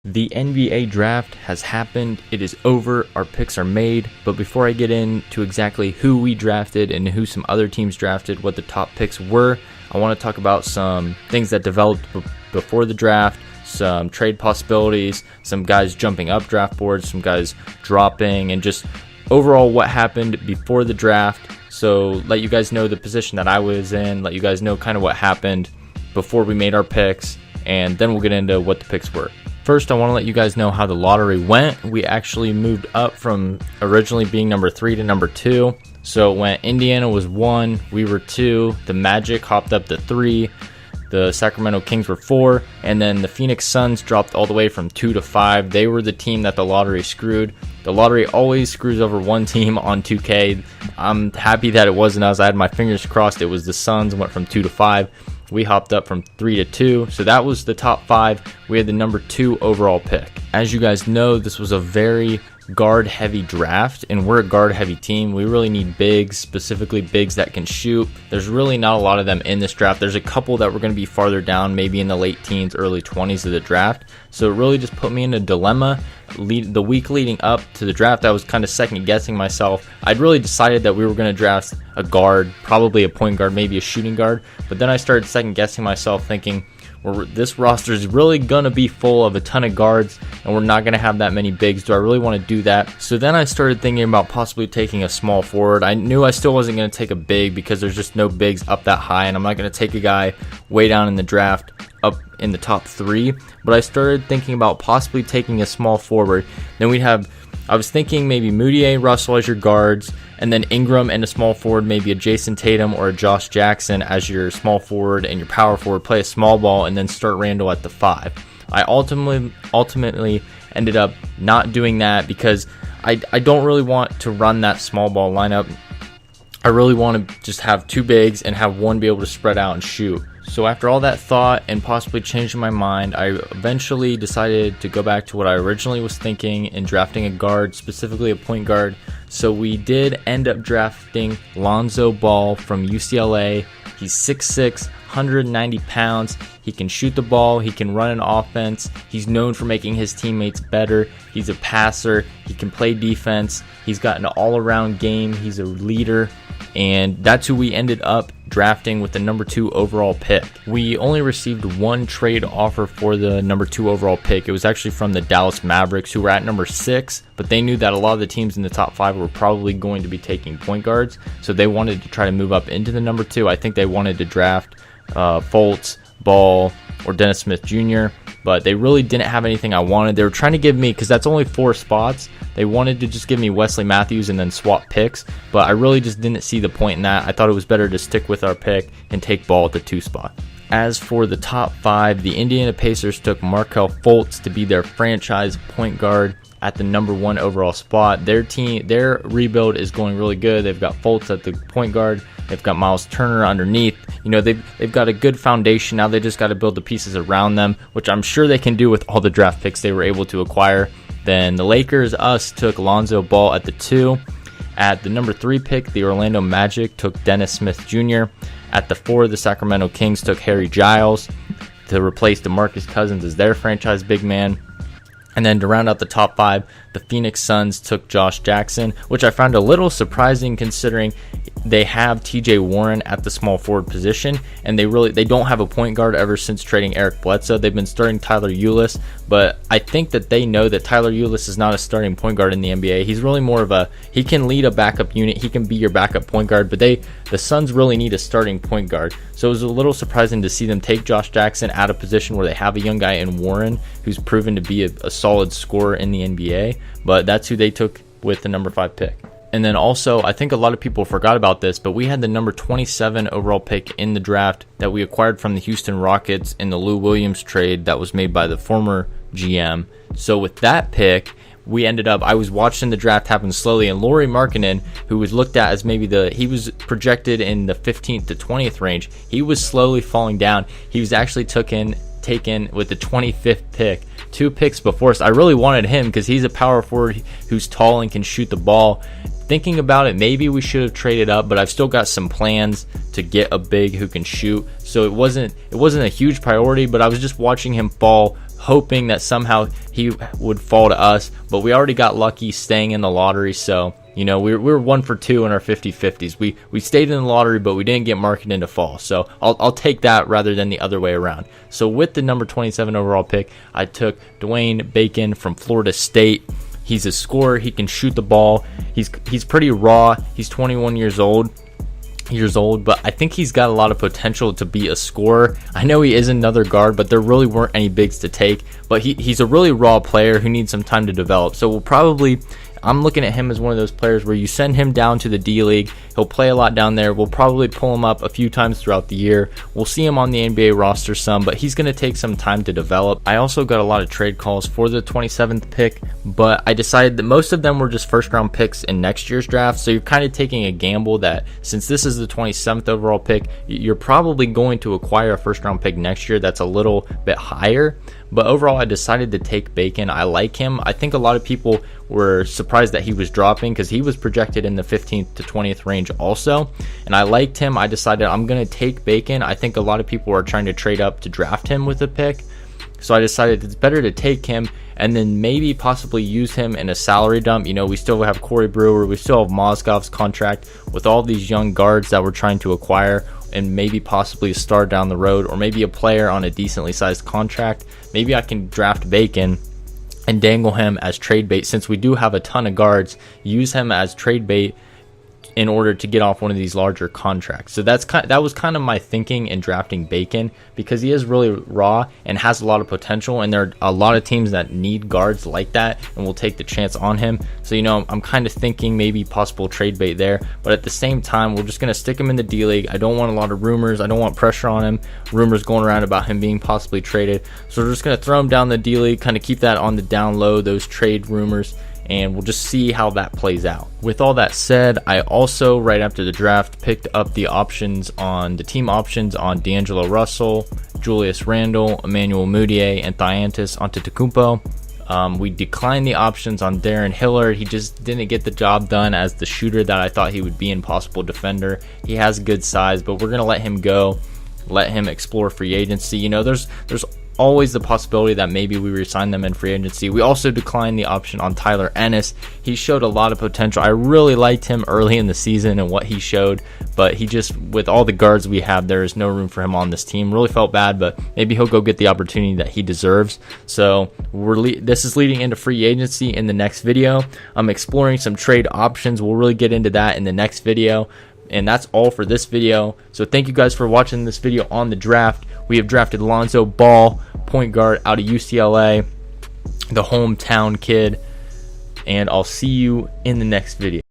The NBA draft has happened. It is over. Our picks are made. But before I get into exactly who we drafted and who some other teams drafted, what the top picks were, I want to talk about some things that developed before the draft, some trade possibilities, some guys jumping up draft boards, some guys dropping, and just overall what happened before the draft. So let you guys know the position that I was in, let you guys know kind of what happened before we made our picks, and then we'll get into what the picks were. First, I want to let you guys know how the lottery went. We actually moved up from originally being number 3 to number 2. So when Indiana was 1, we were 2. The Magic hopped up to 3. The Sacramento Kings were 4. And then the Phoenix Suns dropped all the way from 2 to 5. They were the team that the lottery screwed. The lottery always screws over one team on 2K. I'm happy that it wasn't us. I had my fingers crossed it was the Suns, went from 2 to 5. We hopped up from 3 to 2, so that was the top 5. We had the number 2 overall pick. As you guys know, this was a very guard-heavy draft, and we're a guard-heavy team. We really need bigs, specifically bigs that can shoot. There's really not a lot of them in this draft. There's a couple that were going to be farther down, maybe in the late teens, early 20s of the draft. So it really just put me in a dilemma. The week leading up to the draft, I was kind of second-guessing myself. I'd really decided that we were going to draft a guard, probably a point guard, maybe a shooting guard. But then I started second-guessing myself, thinking, well, this roster is really going to be full of a ton of guards, and we're not going to have that many bigs. Do I really want to do that? So then I started thinking about possibly taking a small forward. I knew I still wasn't going to take a big because there's just no bigs up that high, and I'm not going to take a guy way down in the draft up in the top 3. But I started thinking about possibly taking a small forward. Then I was thinking maybe Moutier, Russell as your guards, and then Ingram and a small forward, maybe a Jason Tatum or a Josh Jackson as your small forward and your power forward, play a small ball, and then start Randall at the 5. I ultimately ended up not doing that because I don't really want to run that small ball lineup. I really want to just have 2 bigs and have one be able to spread out and shoot. So after all that thought and possibly changing my mind, I eventually decided to go back to what I originally was thinking in drafting a guard, specifically a point guard. So we did end up drafting Lonzo Ball from UCLA. He's 6'6", 190 pounds. He can shoot the ball. He can run an offense. He's known for making his teammates better. He's a passer. He can play defense. He's got an all-around game. He's a leader. And that's who we ended up drafting with the number 2 overall pick. We only received one trade offer for the number 2 overall pick. It was actually from the Dallas Mavericks, who were at number 6, but they knew that a lot of the teams in the top 5 were probably going to be taking point guards, so they wanted to try to move up into the number 2. I think they wanted to draft Fultz, Ball, or Dennis Smith Jr., but they really didn't have anything I wanted. They were trying to give me, because that's only 4 spots, they wanted to just give me Wesley Matthews and then swap picks, but I really just didn't see the point in that. I thought it was better to stick with our pick and take Ball at the 2 spot. As for the top 5, the Indiana Pacers took Markelle Fultz to be their franchise point guard at the number 1 overall spot. Their rebuild is going really good. They've got Fultz at the point guard. They've got Miles Turner underneath. You know, they've got a good foundation. Now they just got to build the pieces around them, which I'm sure they can do with all the draft picks they were able to acquire. Then the Lakers, took Lonzo Ball at the 2. At the number 3 pick, the Orlando Magic took Dennis Smith Jr. At the 4, the Sacramento Kings took Harry Giles to replace DeMarcus Cousins as their franchise big man. And then to round out the top 5, the Phoenix Suns took Josh Jackson, which I found a little surprising considering they have TJ Warren at the small forward position, and they don't have a point guard ever since trading Eric Bledsoe. They've been starting Tyler Ulis, but I think that they know that Tyler Ulis is not a starting point guard in the NBA. He's really more of he can lead a backup unit. He can be your backup point guard, but the Suns really need a starting point guard. So it was a little surprising to see them take Josh Jackson at a position where they have a young guy in Warren who's proven to be a solid scorer in the NBA, but that's who they took with the number 5 pick. And then also, I think a lot of people forgot about this, but we had the number 27 overall pick in the draft that we acquired from the Houston Rockets in the Lou Williams trade that was made by the former GM. So with that pick, I was watching the draft happen slowly, and Lauri Markkanen, who was looked at as maybe he was projected in the 15th to 20th range, he was slowly falling down. He was actually taken with the 25th pick, 2 picks before us. I really wanted him because he's a power forward who's tall and can shoot the ball. Thinking about it, maybe we should have traded up, but I've still got some plans to get a big who can shoot. So it wasn't a huge priority, but I was just watching him fall hoping that somehow he would fall to us, but we already got lucky staying in the lottery. So you know, we were 1 for 2 in our 50-50s. We stayed in the lottery, but we didn't get marketed into fall. So I'll take that rather than the other way around. So with the number 27 overall pick, I took Dwayne Bacon from Florida State. He's a scorer. He can shoot the ball. He's pretty raw. He's 21 years old, but I think he's got a lot of potential to be a scorer. I know he is another guard, but there really weren't any bigs to take. But he's a really raw player who needs some time to develop. So I'm looking at him as one of those players where you send him down to the D League. He'll play a lot down there. We'll probably pull him up a few times throughout the year. We'll see him on the NBA roster some, but he's going to take some time to develop. I also got a lot of trade calls for the 27th pick, but I decided that most of them were just first round picks in next year's draft. So you're kind of taking a gamble that since this is the 27th overall pick, you're probably going to acquire a first round pick next year that's a little bit higher. But overall, I decided to take Bacon. I like him. I think a lot of people were surprised that he was dropping because he was projected in the 15th to 20th range also. And I liked him. I decided I'm going to take Bacon. I think a lot of people are trying to trade up to draft him with a pick. So I decided it's better to take him and then maybe possibly use him in a salary dump. You know, we still have Corey Brewer. We still have Mozgov's contract with all these young guards that we're trying to acquire, and maybe possibly a star down the road, or maybe a player on a decently sized contract. Maybe I can draft Bacon and dangle him as trade bait, since we do have a ton of guards. Use him as trade bait in order to get off one of these larger contracts. So that was kind of my thinking in drafting Bacon, because he is really raw and has a lot of potential, and there are a lot of teams that need guards like that and will take the chance on him. So, you know, I'm kind of thinking maybe possible trade bait there, but at the same time, we're just going to stick him in the D League. I don't want a lot of rumors. I don't want pressure on him. Rumors going around about him being possibly traded. So we're just going to throw him down the D League, kind of keep that on the down low, those trade rumors, and we'll just see how that plays out. With all that said, I also, right after the draft, picked up the team options on D'Angelo Russell, Julius Randle, Emmanuel Mudiay, and Thyannis Antetokounmpo. We declined the options on Darren Hillard. He just didn't get the job done as the shooter that I thought he would be, and possible defender. He has good size, but we're going to let him go, let him explore free agency. You know, there's always the possibility that maybe we resign them in free agency. We also declined the option on Tyler Ennis. He showed a lot of potential. I really liked him early in the season and what he showed, but he just, with all the guards we have, there is no room for him on this team. Really felt bad, but maybe he'll go get the opportunity that he deserves. So this is leading into free agency in the next video. I'm exploring some trade options. We'll really get into that in the next video. And that's all for this video. So thank you guys for watching this video on the draft. We have drafted Lonzo Ball, point guard out of UCLA, the hometown kid. And I'll see you in the next video.